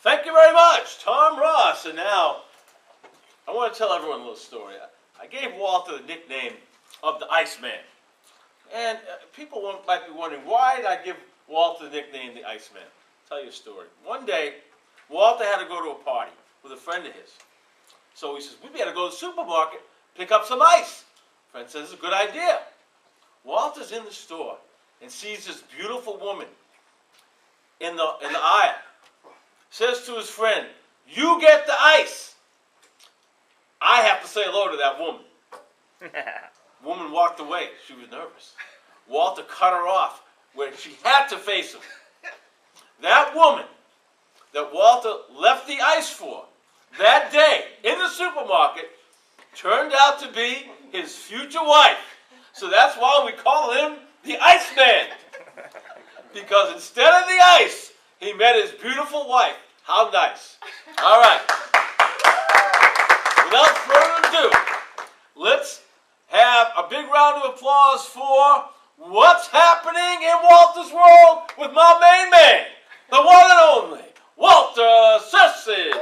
Thank you very much, Tom Ross. And now, I want to tell everyone a little story. I gave Walter the nickname of the Iceman. And people might be wondering, why did I give Walter the nickname the Iceman? I'll tell you a story. One day, Walter had to go to a party with a friend of his. So he says, we better go to the supermarket, pick up some ice. Friend says, it's a good idea. Walter's in the store and sees this beautiful woman in the aisle. Says to his friend, you get the ice. I have to say hello to that woman. Woman walked away. She was nervous. Walter cut her off where she had to face him. That woman that Walter left the ice for that day in the supermarket turned out to be his future wife. So that's why we call him the Iceman. Because instead of the ice, he met his beautiful wife. How nice. All right. Without further ado, let's have a big round of applause for what's happening in Walter's world with my main man, the one and only, Walter Sessi.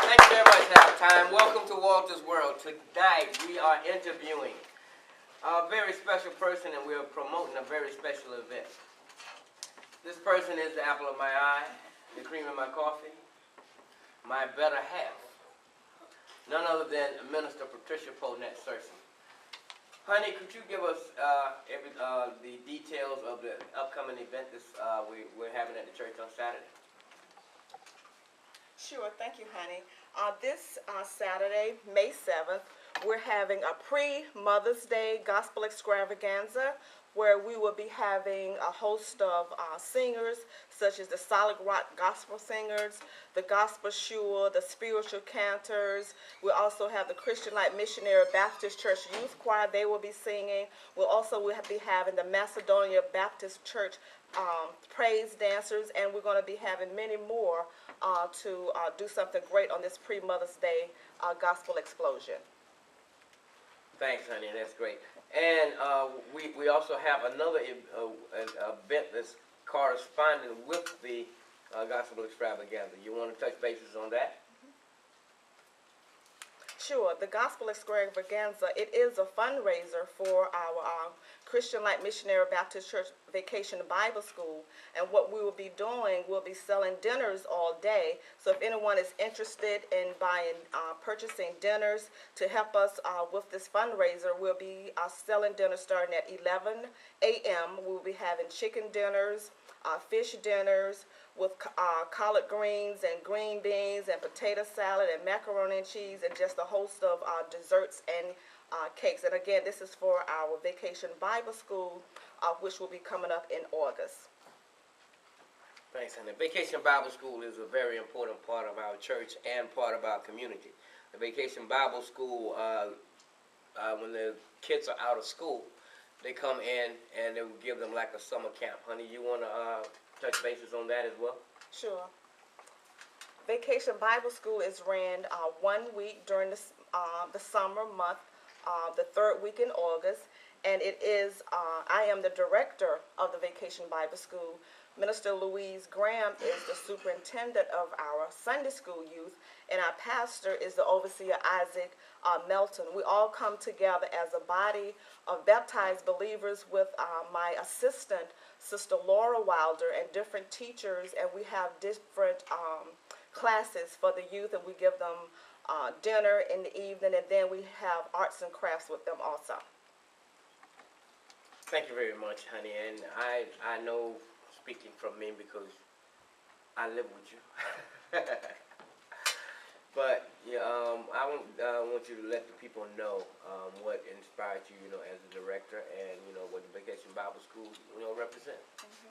Thank you very much, Halftime. Welcome to Walter's World. Tonight we are interviewing a very special person, and we are promoting a very special event. This person is the apple of my eye, the cream in my coffee, my better half. None other than Minister Patricia Ponette Searcy. Honey, could you give us the details of the upcoming event we're having at the church on Saturday? Sure, thank you, honey. This Saturday, May 7th, we're having a pre-Mother's Day Gospel Extravaganza where we will be having a host of singers such as the Solid Rock Gospel Singers, the Gospel Sure, the Spiritual Cantors. We'll also have the Christian Light Missionary Baptist Church Youth Choir. They will be singing. We'll be having the Macedonia Baptist Church praise dancers, and we're going to be having many more to do something great on this pre-Mother's Day Gospel Explosion. Thanks, honey. That's great. And we also have another event that's corresponding with the Gospel Extravaganza. You want to touch bases on that? Sure. The Gospel Extravaganza, it is a fundraiser for our Christian Light Missionary Baptist Church Vacation Bible School. And what we will be doing, we'll be selling dinners all day. So if anyone is interested in purchasing dinners to help us with this fundraiser, we'll be selling dinners starting at 11 a.m. We'll be having chicken dinners, fish dinners with collard greens and green beans and potato salad and macaroni and cheese and just a host of desserts and cakes. And again, this is for our Vacation Bible School, which will be coming up in August. Thanks, honey. Vacation Bible School is a very important part of our church and part of our community. The Vacation Bible School, when the kids are out of school, they come in and they will give them like a summer camp. Honey, you want to touch bases on that as well? Sure. Vacation Bible School is ran 1 week during the summer month, the third week in August, and it is, I am the director of the Vacation Bible School. Minister Louise Graham is the superintendent of our Sunday school youth, and our pastor is the overseer Isaac Melton. We all come together as a body of baptized believers with my assistant, Sister Laura Wilder, and different teachers, and we have different classes for the youth, and we give them dinner in the evening, and then we have arts and crafts with them also. Thank you very much, honey, and I know, speaking from me, because I live with you. But yeah, I want you to let the people know what inspired you, as a director, and what the Vacation Bible School, represents. Mm-hmm.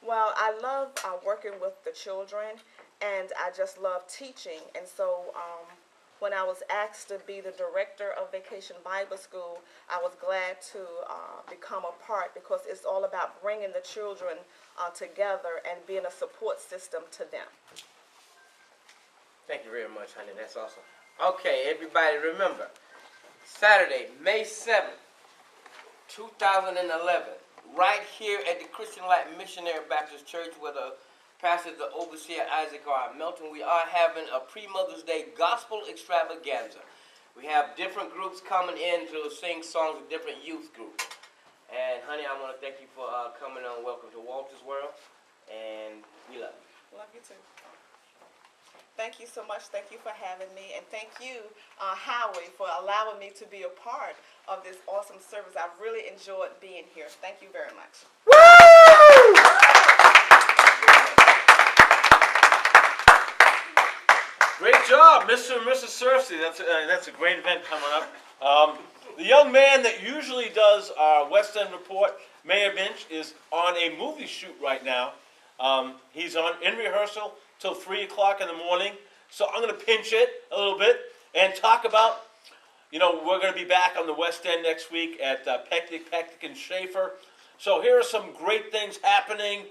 Well, I love working with the children, and I just love teaching. And so when I was asked to be the director of Vacation Bible School, I was glad to become a part, because it's all about bringing the children together and being a support system to them. Thank you very much, honey. That's awesome. Okay, everybody, remember, Saturday, May 7th, 2011, right here at the Christian Light Missionary Baptist Church where the pastor, the overseer Isaac R. Melton. We are having a pre-Mother's Day gospel extravaganza. We have different groups coming in to sing songs with different youth groups. And honey, I want to thank you for coming on. Welcome to Walter's World. And we love you. Love you too. Thank you so much. Thank you for having me. And thank you, Howie, for allowing me to be a part of this awesome service. I've really enjoyed being here. Thank you very much. Woo! Great job, Mr. and Mrs. Cersei. That's a great event coming up. The young man that usually does our West End report, Mayor Minch, is on a movie shoot right now. He's in rehearsal till 3 o'clock in the morning. So I'm going to pinch it a little bit and talk about, we're going to be back on the West End next week at Pecknick, and Schaefer. So here are some great things happening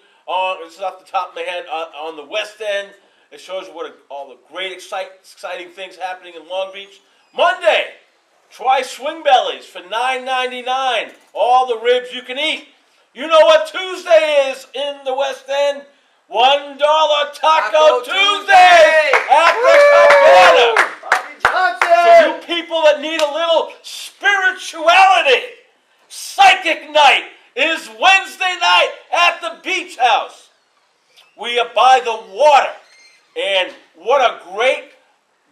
this is off the top of my head, on the West End. It shows you all the great, exciting things happening in Long Beach. Monday, try swing bellies for $9.99. All the ribs you can eat. You know what Tuesday is in the West End? $1 Taco Tuesday at the Cabana. For you people that need a little spirituality, Psychic Night is Wednesday night at the Beach House. We are by the water. And what a great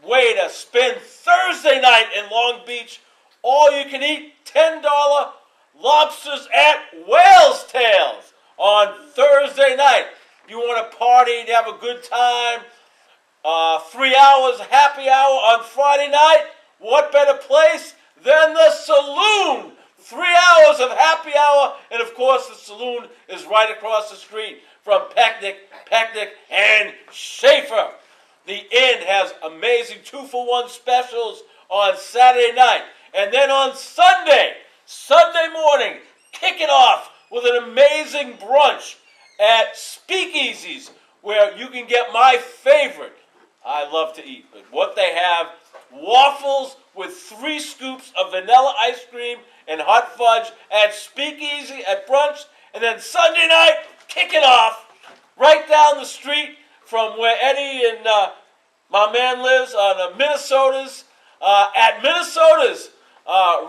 way to spend Thursday night in Long Beach. All you can eat, $10 lobsters at Whale's Tails on Thursday night. You want to party and have a good time, 3 hours happy hour on Friday night. What better place than the saloon? 3 hours of happy hour, and of course the saloon is right across the street from Pecknick, and Schaefer. The Inn has amazing 2-for-1 specials on Saturday night. And then on Sunday morning, kick it off with an amazing brunch at Speakeasies, where you can get my favorite. I love to eat, but what they have, waffles with 3 scoops of vanilla ice cream and hot fudge at Speakeasy at brunch. And then Sunday night, kick it off right down the street from where Eddie and my man lives on Minnesota's, at Minnesota's,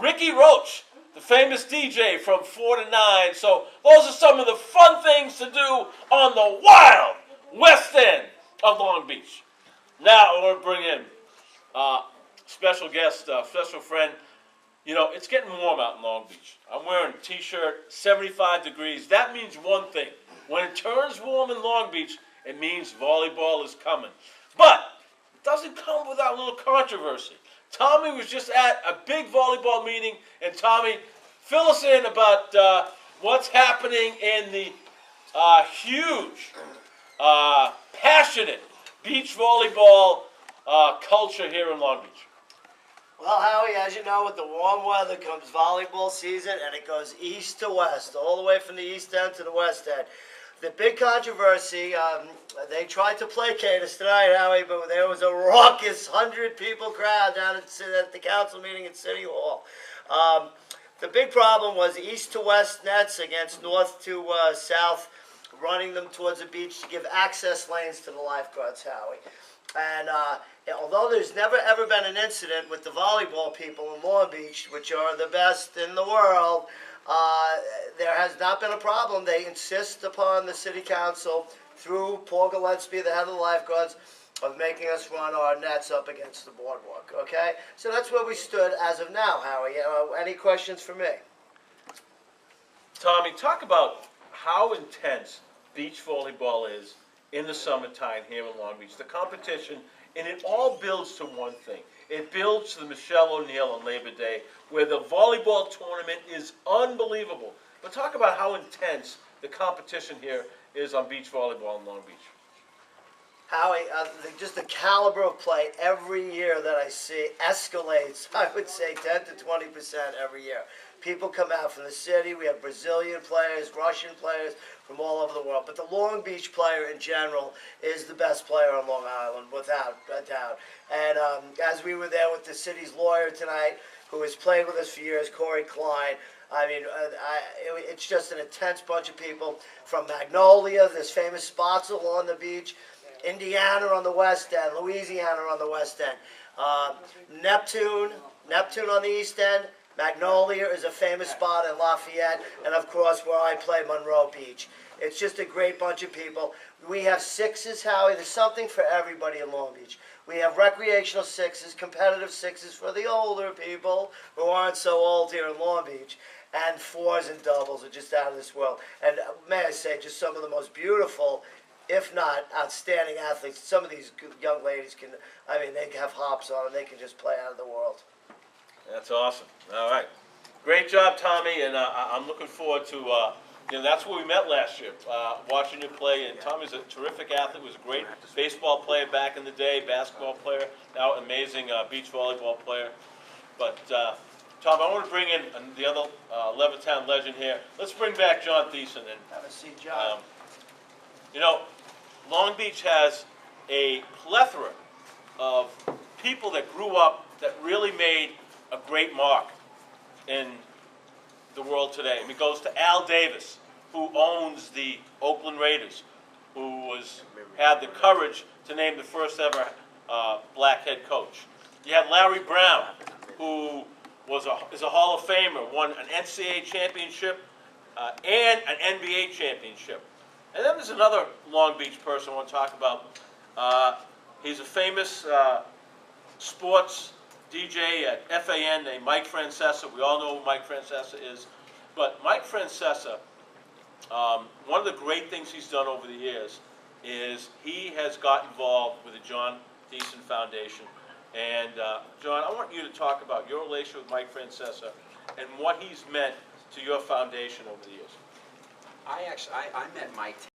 Ricky Roach, the famous DJ from 4 to 9. So those are some of the fun things to do on the wild West End of Long Beach. Now I want to bring in special guest, special friend. It's getting warm out in Long Beach. I'm wearing a t-shirt, 75 degrees. That means one thing. When it turns warm in Long Beach, it means volleyball is coming. But it doesn't come without a little controversy. Tommy was just at a big volleyball meeting, and Tommy, fill us in about what's happening in the huge, passionate beach volleyball culture here in Long Beach. Well, Howie, as you know, with the warm weather comes volleyball season, and it goes east to west, all the way from the East End to the West End. The big controversy, they tried to placate us tonight, Howie, but there was a raucous 100-people crowd down at the council meeting at City Hall. The big problem was east to west nets against north to south, running them towards the beach to give access lanes to the lifeguards, Howie. And although there's never ever been an incident with the volleyball people in Long Beach, which are the best in the world, there has not been a problem. They insist upon the city council, through Paul Gillespie, the head of the lifeguards, of making us run our nets up against the boardwalk, okay? So that's where we stood as of now, Howie. Any questions for me? Tommy, talk about how intense beach volleyball is in the summertime here in Long Beach. The competition, and it all builds to one thing. It builds to the Michelle O'Neill on Labor Day, where the volleyball tournament is unbelievable. But talk about how intense the competition here is on beach volleyball in Long Beach. Howie, just the caliber of play every year that I see escalates, I would say 10 to 20% every year. People come out from the city. We have Brazilian players, Russian players from all over the world. But the Long Beach player in general is the best player on Long Island, without a doubt. And as we were there with the city's lawyer tonight, who has played with us for years, Corey Klein. I mean, it's just an intense bunch of people from Magnolia, this famous spots along the beach, Indiana on the west end, Louisiana on the west end, Neptune on the east end. Magnolia is a famous spot in Lafayette, and of course where I play, Monroe Beach. It's just a great bunch of people. We have sixes, Howie. There's something for everybody in Long Beach. We have recreational sixes, competitive sixes for the older people who aren't so old here in Long Beach, and fours and doubles are just out of this world. And may I say, just some of the most beautiful, if not outstanding athletes. Some of these young ladies can, I mean, they have hops on them. They can just play out of the world. That's awesome. All right. Great job, Tommy, and I'm looking forward to, that's where we met last year, watching you play. And Tommy's a terrific athlete, was a great baseball player back in the day, basketball player, now amazing beach volleyball player. But, Tom, I want to bring in the other Levittown legend here. Let's bring back John Thiessen. And, Have a seat, John. Long Beach has a plethora of people that grew up that really made a great mark in the world today. And it goes to Al Davis, who owns the Oakland Raiders, who had the courage to name the first ever black head coach. You had Larry Brown, who is a Hall of Famer, won an NCAA championship and an NBA championship. And then there's another Long Beach person I want to talk about. He's a famous sports DJ at FAN named Mike Francesa. We all know who Mike Francesa is. But Mike Francesa, one of the great things he's done over the years is he has got involved with the John Thiessen Foundation. And John, I want you to talk about your relationship with Mike Francesa and what he's meant to your foundation over the years. I met Mike